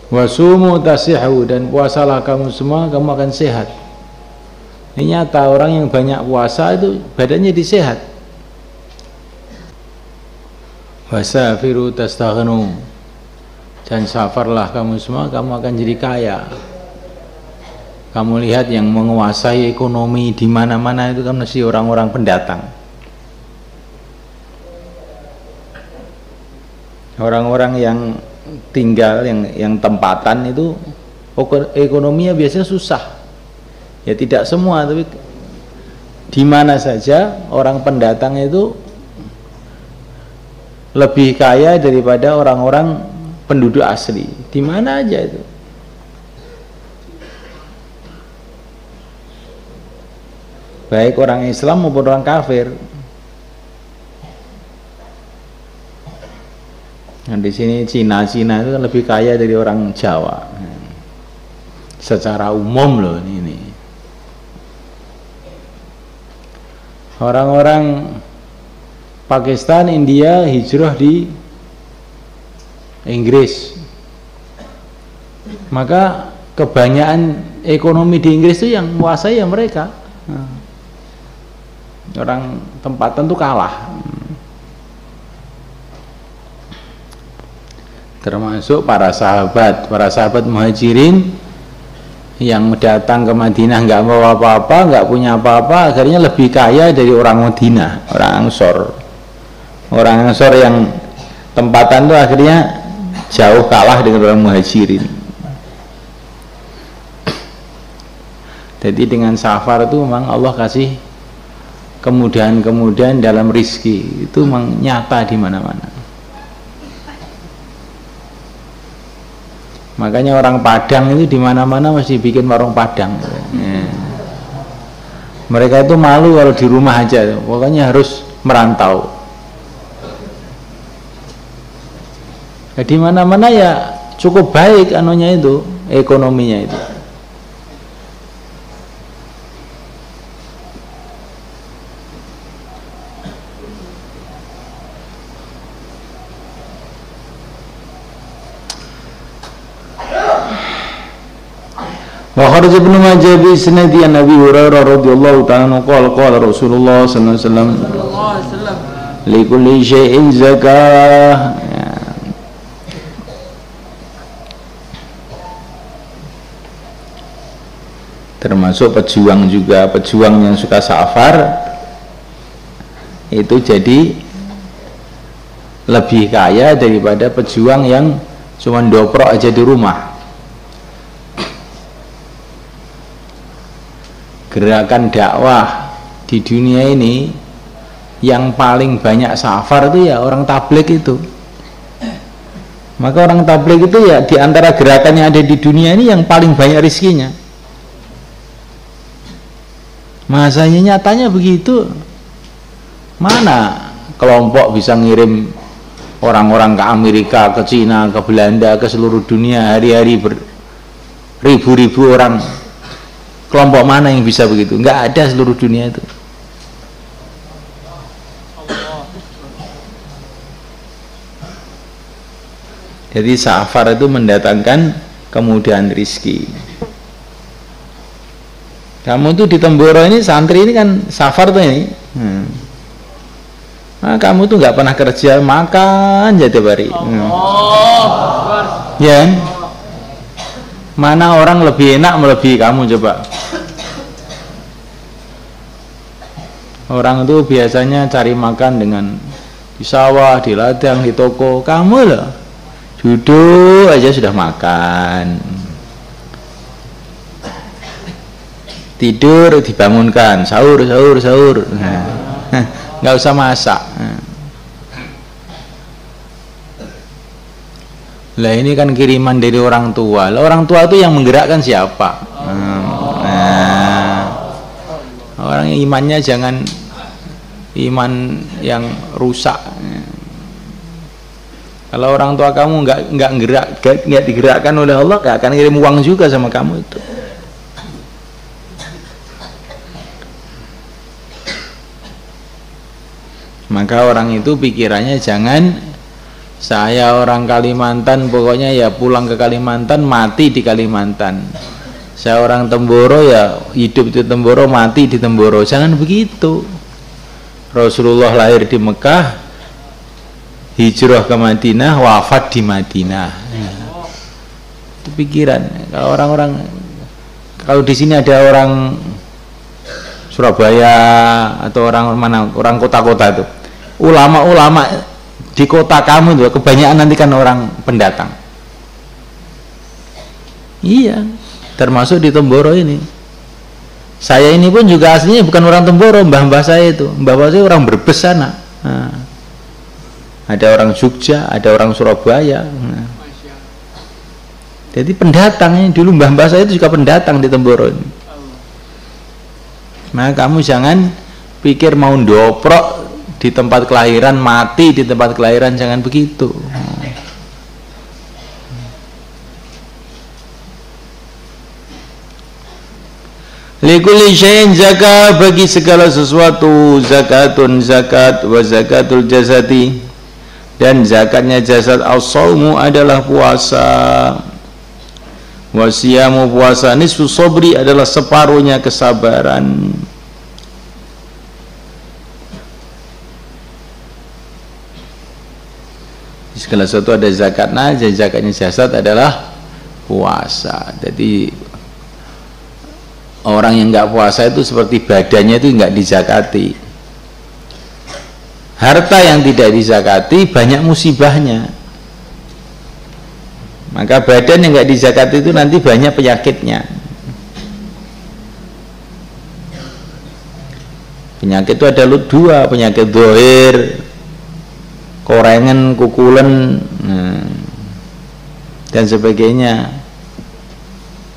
Wasumu tasihu, dan puasalah kamu semua, kamu akan sehat. Ini nyata, orang yang banyak puasa itu badannya disehat. Wasafiru tastaghnu, dan safarlah kamu semua, kamu akan jadi kaya. Kamu lihat yang menguasai ekonomi di mana-mana itu kan mesti orang-orang pendatang. Orang-orang yang tinggal, yang tempatan itu ekonominya biasanya susah. Ya tidak semua, tapi di mana saja orang pendatang itu lebih kaya daripada orang-orang penduduk asli. Di mana aja itu. Baik orang Islam maupun orang kafir. Nah, di sini Cina itu kan lebih kaya dari orang Jawa. Secara umum loh ini. Orang-orang Pakistan, India hijrah di Inggris. Maka kebanyakan ekonomi di Inggris itu yang menguasai ya mereka. Orang tempatan tuh kalah. Termasuk para sahabat Muhajirin yang datang ke Madinah nggak bawa apa-apa, nggak punya apa-apa, akhirnya lebih kaya dari orang Madinah, orang Ansor yang tempatan tuh akhirnya jauh kalah dengan orang Muhajirin. Jadi dengan safar itu memang Allah kasih kemudahan-kemudahan dalam rizki, itu memang nyata di mana-mana. Makanya orang Padang itu di mana-mana mesti bikin warung Padang. Ya. Mereka itu malu kalau di rumah aja, pokoknya harus merantau. Ya, di mana-mana ya cukup baik anunya itu, ekonominya itu. Wa kharaja Ibnu Majah bi sanadi Nabi Hurairah radhiyallahu ta'ala qala Rasulullah sallallahu alaihi wasallam li kulli syai'in zakah. Termasuk pejuang juga, pejuang yang suka safar itu jadi lebih kaya daripada pejuang yang cuma doprok aja di rumah. Gerakan dakwah di dunia ini yang paling banyak safar itu ya orang tabligh itu. Maka orang tabligh itu ya di antara gerakan yang ada di dunia ini yang paling banyak rizkinya. Masanya nyatanya begitu. Mana kelompok bisa ngirim orang-orang ke Amerika, ke Cina, ke Belanda, ke seluruh dunia hari-hari ribu-ribu orang. Kelompok mana yang bisa begitu? Enggak ada seluruh dunia itu. Jadi safar itu mendatangkan kemudahan rizki. Kamu tuh di Temboro ini, santri ini kan safar tuh ini. Nah, kamu tuh nggak pernah kerja, makan aja tiap hari. Ya. Mana orang lebih enak melebihi kamu coba? Orang itu biasanya cari makan dengan di sawah, di ladang, di toko. Kamu loh, duduk aja sudah makan. Tidur dibangunkan, sahur. Nah, nggak usah masak. Lah ini kan kiriman dari orang tua. Lah orang tua itu yang menggerakkan siapa? Orang yang imannya jangan iman yang rusak. Kalau orang tua kamu nggak digerakkan oleh Allah, nggak akan kirim uang juga sama kamu itu. Maka orang itu pikirannya jangan Saya orang Kalimantan, pokoknya ya pulang ke Kalimantan, mati di Kalimantan. Saya orang Temboro, ya hidup di Temboro, mati di Temboro. Jangan begitu. Rasulullah lahir di Mekah, hijrah ke Madinah, wafat di Madinah. Itu pikiran. Kalau orang-orang, kalau di sini ada orang Surabaya atau orang mana, orang kota-kota itu, ulama-ulama di kota kamu itu kebanyakan nanti kan orang pendatang. Iya, termasuk di Temboro ini. Saya ini pun juga aslinya bukan orang Temboro, mbah-mbah saya itu, mbah saya orang Brebes sana. Nah, ada orang Jogja, ada orang Surabaya. Nah, jadi pendatang ini, dulu mbah-mbah saya itu juga pendatang di Temboro ini. Nah, kamu jangan pikir mau doprok di tempat kelahiran, mati di tempat kelahiran, jangan begitu. Likulli syai'in zakat, bagi segala sesuatu zakatun zakat, wa zakatul jasadi, dan zakatnya jasad. As-shaumu adalah puasa, wa siyamu puasa, nisfu sabri adalah separuhnya kesabaran. Segala sesuatu ada zakatnya, zakatnya jasad adalah puasa. Jadi orang yang nggak puasa itu seperti badannya itu nggak dizakati. Harta yang tidak dizakati banyak musibahnya. Maka badan yang nggak dizakati itu nanti banyak penyakitnya. Penyakit itu ada dua, penyakit dohir, korengan, kukulen, dan sebagainya.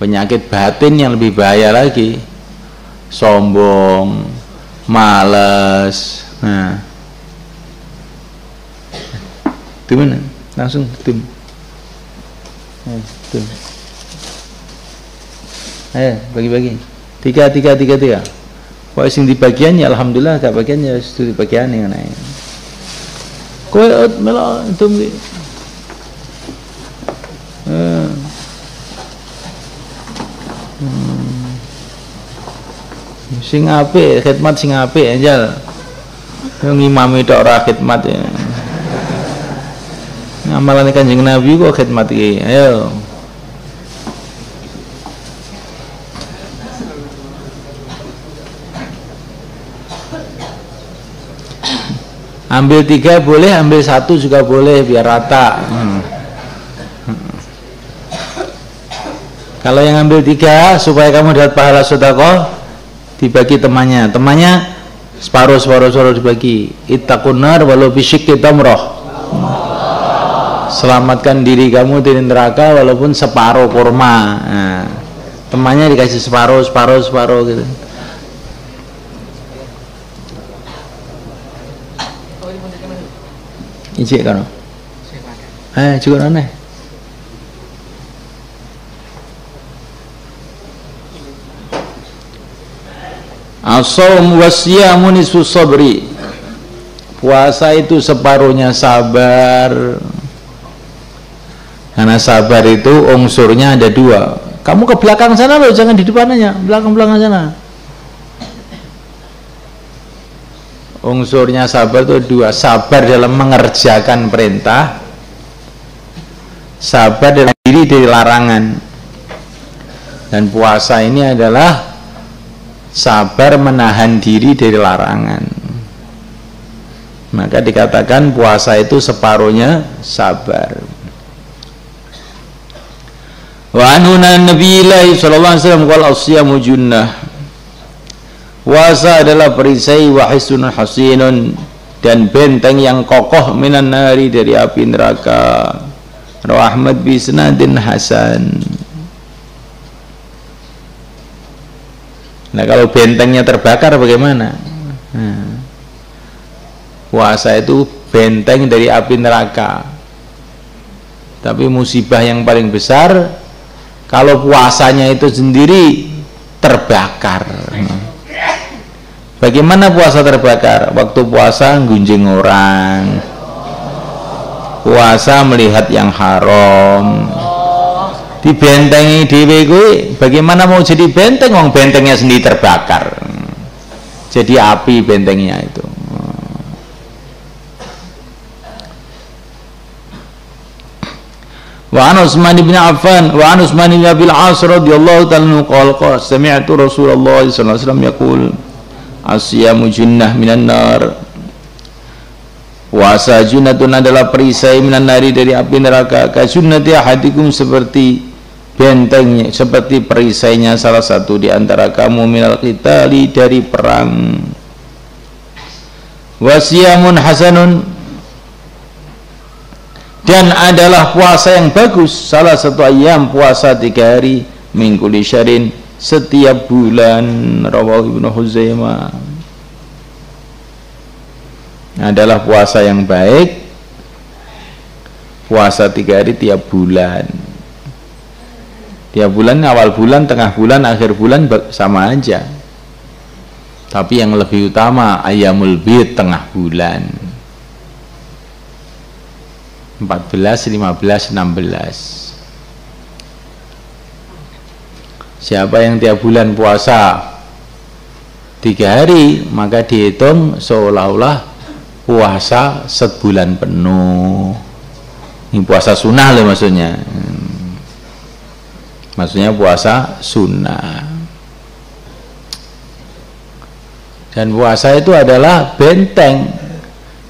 Penyakit batin yang lebih bahaya lagi, sombong, malas. Nah, itu mana? Langsung tim. Ayo bagi-bagi. Tiga. Kau sing di bagiannya, alhamdulillah, gak bagiannya studi bagian yang naik. Kau melak itu. Sing apik, khidmat sing apik anjal. Yang ngimami tok ora khidmat ya. Ngamalane Kanjeng Nabi kok khidmat iki. Ayo. Ambil 3 boleh, ambil 1 juga boleh, biar rata. Kalau yang ambil 3 supaya kamu dapat pahala sedekah, dibagi temannya separuh dibagi. Ittaqun nar walau bisyikki tamrah. Selamatkan diri kamu dari neraka walaupun separuh kurma. Nah, temannya dikasih separuh gitu. Ijik kan? Juga aneh. As-shaum wasyamu nisfu sabri. Puasa itu separuhnya sabar. Karena sabar itu unsurnya ada 2. Kamu ke belakang sana loh, jangan di depannya, belakang sana. Unsurnya sabar itu 2. Sabar dalam mengerjakan perintah, sabar dalam diri dari larangan. Dan puasa ini adalah sabar menahan diri dari larangan. Maka dikatakan puasa itu separuhnya sabar. Wa anuna Nabiyillahi sallallahu alaihi wasallam qala as-siyamu junnah. Puasa adalah perisai wa hisunun hasinun, dan benteng yang kokoh minan nari, dari api neraka. Rahmat bi sanadin hasan. Nah, kalau bentengnya terbakar bagaimana? Puasa itu benteng dari api neraka. Tapi musibah yang paling besar kalau puasanya itu sendiri terbakar. Bagaimana puasa terbakar? Waktu puasa gunjing orang, Puasa melihat yang haram. Dibentengi dhewe kuwi, bagaimana mau jadi benteng wong bentengnya sendiri terbakar. Jadi api bentengnya itu. Wa an Utsman bin Affan wa an Utsman bin Abil As radhiyallahu ta'ala qala sami'tu Rasulullah sallallahu alaihi wasallam yaqul asyamu junnah minan nar. Puasa junnatun adalah perisai minan nari dari api neraka. Ka junnati ahadikum seperti bentengnya, seperti perisainya salah satu di antara kamu minal qitali dari perang. Wasiyamun hasanun, dan adalah puasa yang bagus salah satu ayam, puasa 3 hari, min kulli syahrin, setiap bulan. Rawahu Ibnu Huzaimah. Adalah puasa yang baik, puasa 3 hari tiap bulan. Tiap bulan, awal bulan, tengah bulan, akhir bulan sama aja. Tapi yang lebih utama Ayyamul Bid, tengah bulan 14, 15, 16. Siapa yang tiap bulan puasa 3 hari, maka dihitung seolah-olah puasa sebulan penuh. Ini puasa sunnah loh maksudnya. Maksudnya puasa sunnah. Dan puasa itu adalah benteng,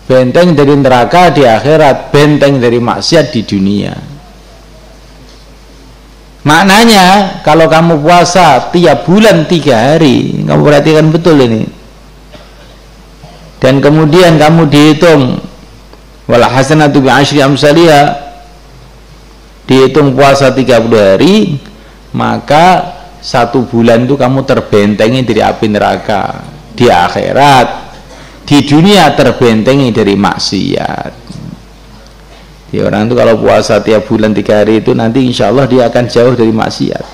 benteng dari neraka di akhirat, benteng dari maksiat di dunia. Maknanya kalau kamu puasa tiap bulan 3 hari, kamu perhatikan betul ini, dan kemudian kamu dihitung wal hasanatu bi asyri amsalihha, dihitung puasa 30 hari, maka 1 bulan itu kamu terbentengi dari api neraka di akhirat. Di dunia terbentengi dari maksiat. Jadi orang itu kalau puasa tiap bulan 3 hari itu nanti insya Allah dia akan jauh dari maksiat.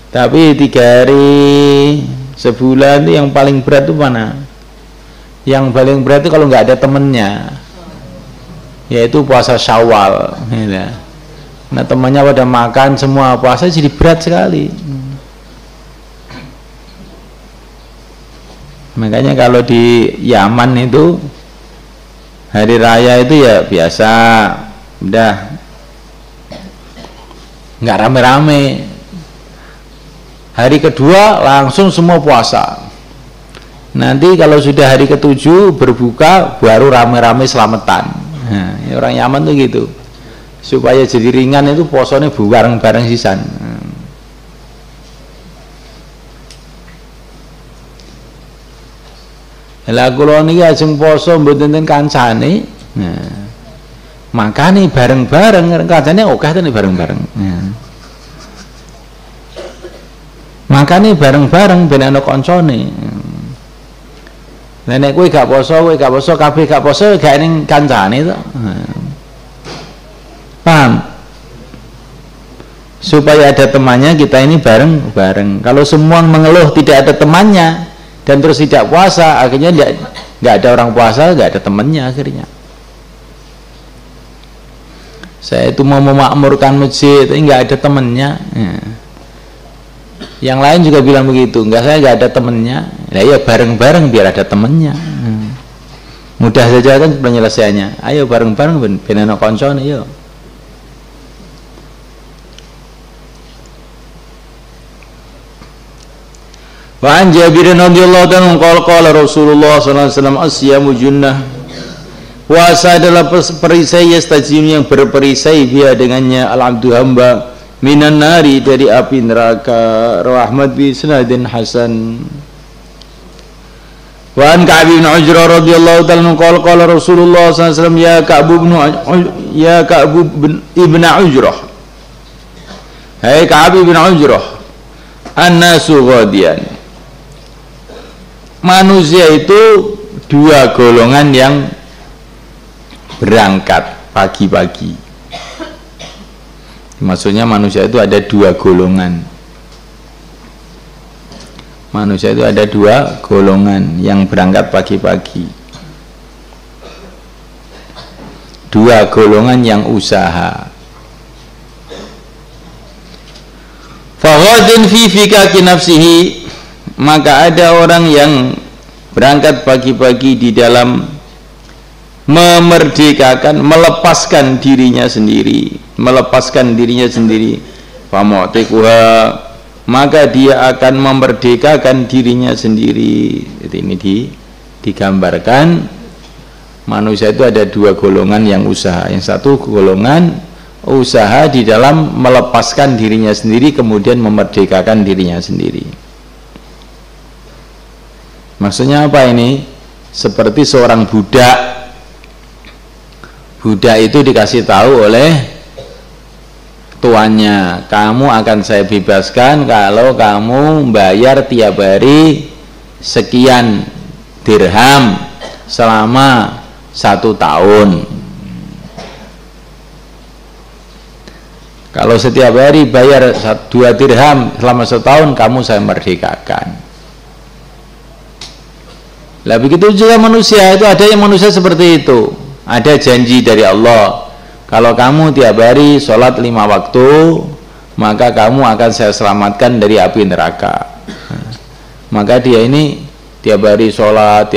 Tapi 3 hari sebulan itu yang paling berat itu mana? Yang paling berat itu kalau nggak ada temennya, yaitu puasa Syawal. Nah temannya pada makan semua, puasa jadi berat sekali. Makanya kalau di Yaman itu hari raya itu ya biasa, udah nggak rame-rame. Hari kedua langsung semua puasa. Nanti kalau sudah hari ke-7 berbuka baru rame-rame selamatan. Nah, ya orang Yaman tuh gitu. Supaya jadi ringan itu posone bareng-bareng sisan. Lah kula niki ajeng poso mboten enten kancane. Nah, makane bareng-bareng kancane akeh tenan bareng-bareng. Nah. Makane bareng-bareng ben ana kancane. Lah nek kowe gak poso, kabeh gak poso gak ning kancane to. Nah. Paham? Supaya ada temannya, kita ini bareng-bareng. Kalau semua mengeluh tidak ada temannya dan terus tidak puasa, akhirnya nggak ada orang puasa, nggak ada temannya akhirnya. Saya itu mau memakmurkan masjid, tapi nggak ada temannya. Yang lain juga bilang begitu, saya nggak ada temannya. Nah ya bareng-bareng biar ada temannya. Mudah saja kan penyelesaiannya. Ayo bareng-bareng ben ana koncone yo. Wa an Jabir radhiyallahu anhu qala Rasulullah sallallahu alaihi wasallam asyamu junnah. Puasa adalah perisai yastajim yang berperisai dia dengannya al-abdu hamba minan nari dari api neraka. Rawahu Ahmad bi sanadin hasan. Wa an Ka'b bin Ujrah radhiyallahu ta'ala qala Rasulullah sallallahu alaihi wasallam ya Ka'b ibn Ujrah. Hai Ka'b bin Ujrah, an-nasu ghadiyan. Manusia itu 2 golongan yang berangkat pagi-pagi. Maksudnya manusia itu ada 2 golongan. Manusia itu ada dua golongan yang berangkat pagi-pagi, dua golongan yang usaha. Faghadin fi fikaki nafsihi, maka ada orang yang berangkat pagi-pagi di dalam memerdekakan, melepaskan dirinya sendiri, famu'tiquha, maka dia akan memerdekakan dirinya sendiri. Jadi ini digambarkan manusia itu ada dua golongan yang usaha. Yang satu golongan usaha di dalam melepaskan dirinya sendiri, kemudian memerdekakan dirinya sendiri. Maksudnya apa ini? Seperti seorang budak. Budak itu dikasih tahu oleh tuannya, kamu akan saya bebaskan kalau kamu bayar tiap hari sekian dirham selama 1 tahun. Kalau setiap hari bayar 2 dirham selama 1 tahun, kamu saya merdekakan. Lah begitu juga manusia itu, ada yang manusia seperti itu. Ada janji dari Allah, kalau kamu tiap hari sholat 5 waktu, maka kamu akan saya selamatkan dari api neraka. Maka dia ini tiap hari sholat,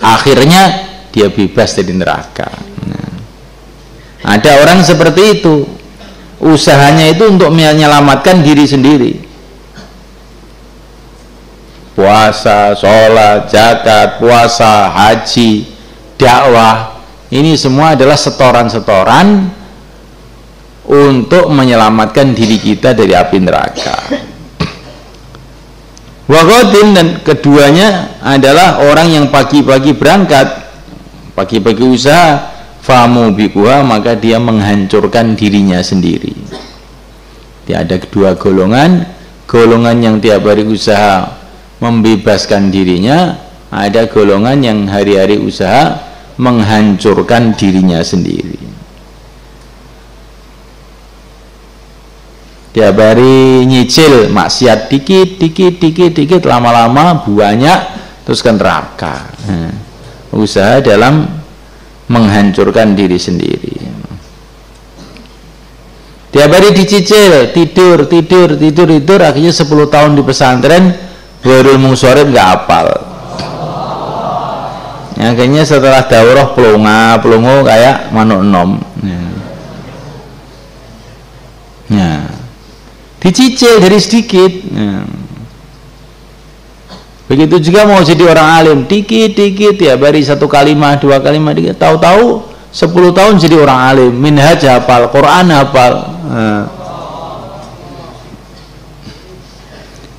akhirnya dia bebas dari neraka. Ada orang seperti itu, usahanya itu untuk menyelamatkan diri sendiri. Puasa, sholat, zakat, puasa, haji, dakwah, ini semua adalah setoran-setoran untuk menyelamatkan diri kita dari api neraka. Wagodin, dan keduanya adalah orang yang pagi-pagi berangkat, pagi-pagi usaha, famu bikuha, maka dia menghancurkan dirinya sendiri. Dia ada kedua golongan, golongan yang tiap hari usaha membebaskan dirinya, ada golongan yang hari-hari usaha menghancurkan dirinya sendiri. Tiap hari nyicil maksiat dikit, lama-lama banyak, terus ke neraka. Usaha dalam menghancurkan diri sendiri. Tiap hari dicicil, tidur, akhirnya 10 tahun di pesantren, baru mungsorib nggak hafal. Akhirnya setelah daurah pelongo kayak manuk enom. Dicicil dari sedikit. Begitu juga mau jadi orang alim, dikit tiap hari 1 kalimah, 2 kalimah, tahu-tahu 10 tahun jadi orang alim, minhaj hafal, Quran hafal.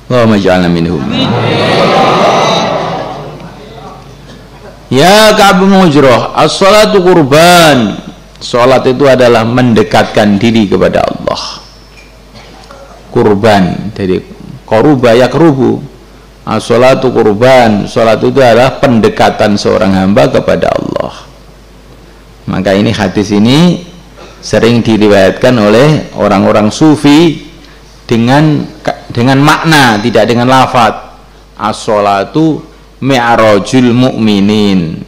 Allahumma ij'alna minhum. Ya Ka'ab bin Ujrah, as-salatu qurban. Salat itu adalah mendekatkan diri kepada Allah. Kurban dari qaruba yakrubu. As-salatu qurban. Salat itu adalah pendekatan seorang hamba kepada Allah. Maka ini hadis ini sering diriwayatkan oleh orang-orang sufi dengan makna, tidak dengan lafaz. As-salatu mi'rajul mu'minin.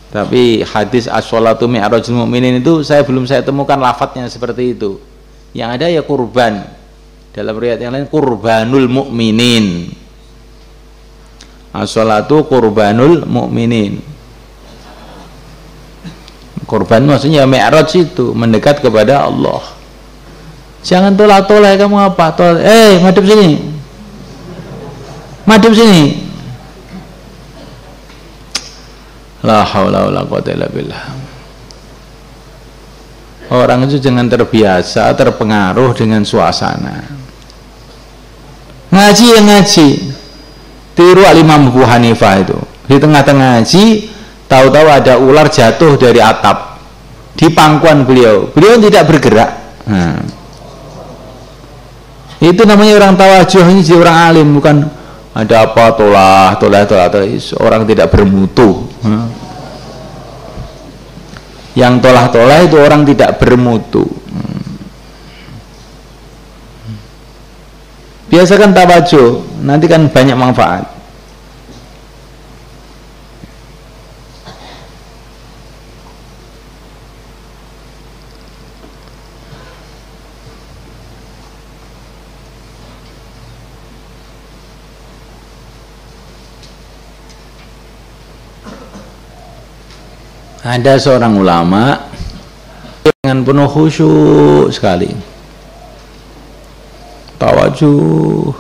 Tapi hadis as-sholatu mi'rajul mu'minin itu saya belum temukan lafadznya seperti itu. Yang ada ya kurban. Dalam riwayat yang lain kurbanul mu'minin. As-sholatu kurbanul mu'minin. Kurban maksudnya mi'raj itu mendekat kepada Allah. Jangan tolak-tolak kamu apa? Madep sini. Madep sini. La haula wala quwwata illa billah. Orang itu jangan terbiasa, terpengaruh dengan suasana. Ngaji yang ngaji. Tiru Imam Abu Hanifah itu. Di tengah-tengah ngaji, tahu-tahu ada ular jatuh dari atap di pangkuan beliau. Beliau tidak bergerak. Itu namanya orang tawajuh, ini jadi orang alim, bukan ada apa tolah, orang tidak bermutu. Yang tolah itu orang tidak bermutu. Biasakan tawajuh, nanti kan banyak manfaat. Ada seorang ulama dengan penuh khusyuk sekali tawajuh,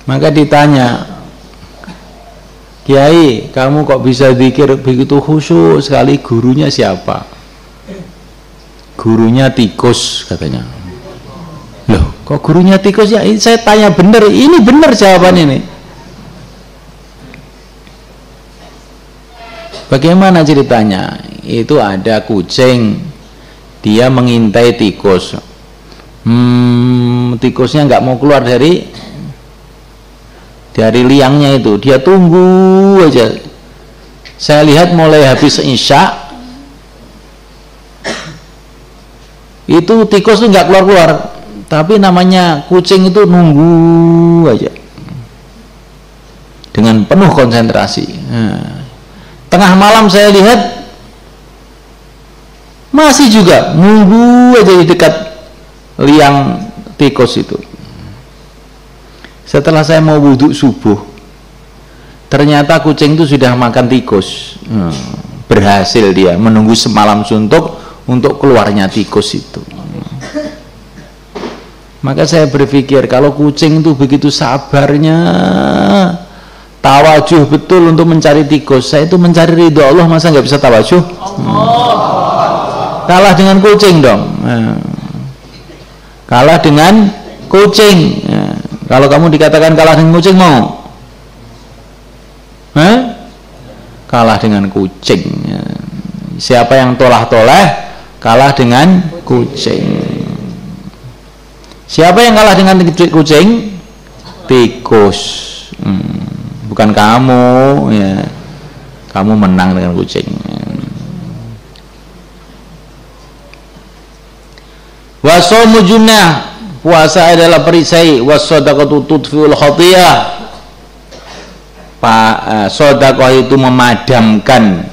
maka ditanya, Kiai, kamu kok bisa zikir begitu khusyuk sekali, gurunya siapa? Gurunya tikus, katanya. Loh, kok gurunya tikus? Ya, saya tanya bener, ini bener jawaban ini. Bagaimana ceritanya? Itu ada kucing, dia mengintai tikus. Tikusnya nggak mau keluar dari liangnya itu. Dia tunggu aja. Saya lihat mulai habis isya, itu tikus tuh nggak keluar-keluar. Tapi namanya kucing itu nunggu aja dengan penuh konsentrasi. Tengah malam saya lihat masih juga nunggu aja di dekat liang tikus itu. Setelah saya mau wudhu subuh, ternyata kucing itu sudah makan tikus. Berhasil dia menunggu semalam suntuk untuk keluarnya tikus itu. Maka saya berpikir, kalau kucing itu begitu sabarnya, tawajuh betul untuk mencari tikus, saya itu mencari ridho Allah, masa nggak bisa tawajuh? Kalah dengan kucing dong. Kalah dengan kucing. Kalau kamu dikatakan kalah dengan kucing, mau? Kalah dengan kucing. Siapa yang tolah-toleh kalah dengan kucing. Siapa yang kalah dengan kucing? Tikus. Bukan kamu, ya. Kamu menang dengan kucing. Wasaumu junnah, puasa adalah perisai. Wassadaqatu tudfiul khatiyah. Sedekah itu memadamkan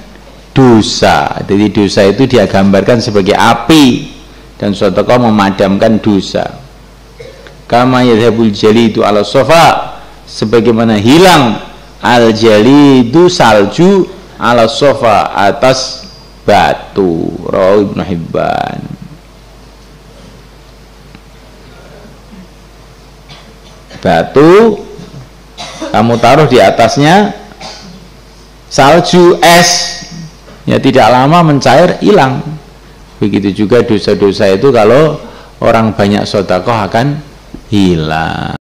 dosa. Jadi dosa itu dia gambarkan sebagai api, dan sedekah memadamkan dosa. Kama yadhabul jalidu ala sofa, sebagaimana hilang al jalidu salju ala sofa atas batu. Rawi Ibnu Hibban. Batu kamu taruh di atasnya salju, es, ya tidak lama mencair, hilang. Begitu juga dosa-dosa itu kalau orang banyak sedekah akan hilang.